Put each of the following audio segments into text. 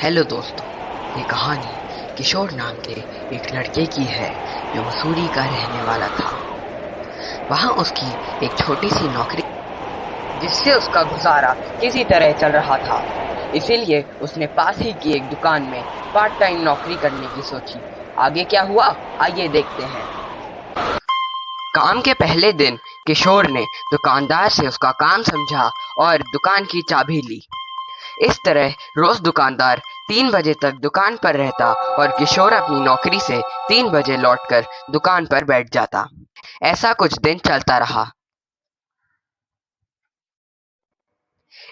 Hello दोस्तों, ये कहानी किशोर नाम के एक लड़के की है जो मसूरी का रहने वाला था। वहाँ उसकी एक छोटी सी नौकरी जिससे उसका गुजारा किसी तरह चल रहा था। इसीलिए उसने पास ही की एक दुकान में पार्ट टाइम नौकरी करने की सोची। आगे क्या हुआ, आइए देखते हैं। काम के पहले दिन किशोर ने दुकानदार से उसका काम समझा और दुकान की चाबी ली। इस तरह रोज दुकानदार 3 बजे तक दुकान पर रहता और किशोर अपनी नौकरी से 3 बजे लौटकर दुकान पर बैठ जाता। ऐसा कुछ दिन चलता रहा।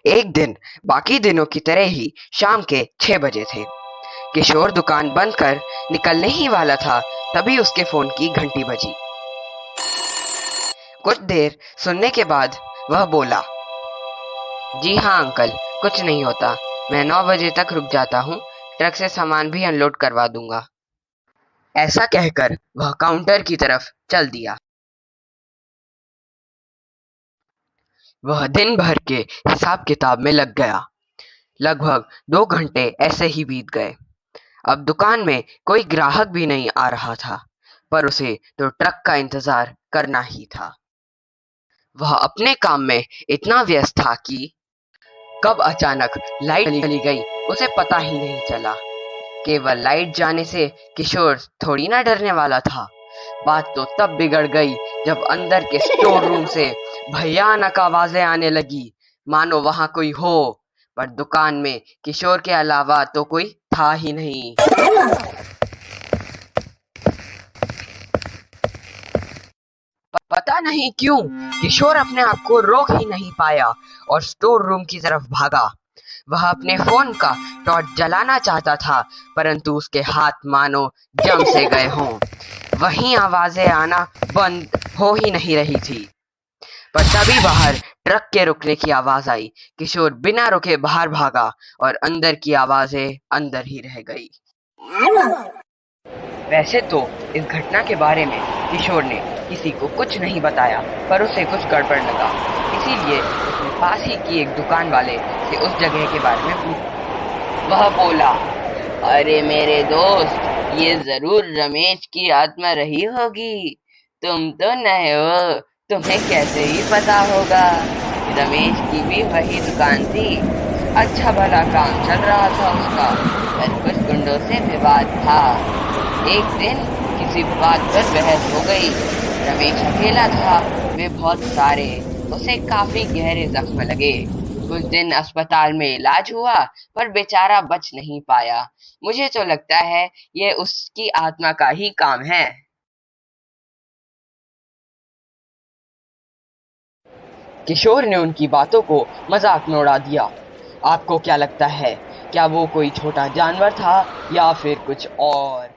एक दिन बाकी दिनों की तरह ही शाम के 6 बजे थे। किशोर दुकान बंद कर निकलने ही वाला था, तभी उसके फोन की घंटी बजी। कुछ देर सुनने के बाद वह बोला, जी हाँ अंकल, कुछ नहीं होता, मैं 9 बजे तक रुक जाता हूँ, ट्रक से सामान भी अनलोड करवा दूंगा। ऐसा कहकर वह काउंटर की तरफ चल दिया। वह दिन भर के हिसाब किताब में लग गया। लगभग 2 घंटे ऐसे ही बीत गए। अब दुकान में कोई ग्राहक भी नहीं आ रहा था, पर उसे तो ट्रक का इंतजार करना ही था। वह अपने काम में इतना व्यस्त था कि कब अचानक लाइट चली गई उसे पता ही नहीं चला। केवल लाइट जाने से किशोर थोड़ी ना डरने वाला था। बात तो तब बिगड़ गई जब अंदर के स्टोर रूम से भयानक आवाजें आने लगी, मानो वहां कोई हो, पर दुकान में किशोर के अलावा तो कोई था ही नहीं। पता नहीं क्यों किशोर अपने आप को रोक ही नहीं पाया और स्टोर रूम की तरफ भागा। वह अपने फोन का टॉर्च जलाना चाहता था, परंतु उसके हाथ मानो जम से गए हों। वहीं आवाजें आना बंद हो ही नहीं रही थी। पर तभी बाहर ट्रक के रुकने की आवाज आई। किशोर बिना रुके बाहर भागा और अंदर की आवाजें अंदर ही रह गई। वैसे तो इस घटना के बारे में किशोर ने किसी को कुछ नहीं बताया, पर उसे कुछ गड़बड़ लगा। इसीलिए उसने पास ही की एक दुकान वाले से उस जगह के बारे में पूछा। वह बोला, अरे मेरे दोस्त, ये जरूर रमेश की आत्मा रही होगी। तुम तो नए हो, तुम्हें कैसे ही पता होगा। रमेश की भी वही दुकान थी। अच्छा भला काम चल रहा था उसका, पर कुछ गुंडों से विवाद था। एक दिन किसी बात पर बहस हो गई। रमेश अकेला था, वे बहुत सारे। उसे काफी गहरे जख्म लगे। कुछ दिन अस्पताल में इलाज हुआ, पर बेचारा बच नहीं पाया। मुझे तो लगता है ये उसकी आत्मा का ही काम है। किशोर ने उनकी बातों को मजाक में उड़ा दिया। आपको क्या लगता है, क्या वो कोई छोटा जानवर था या फिर कुछ और?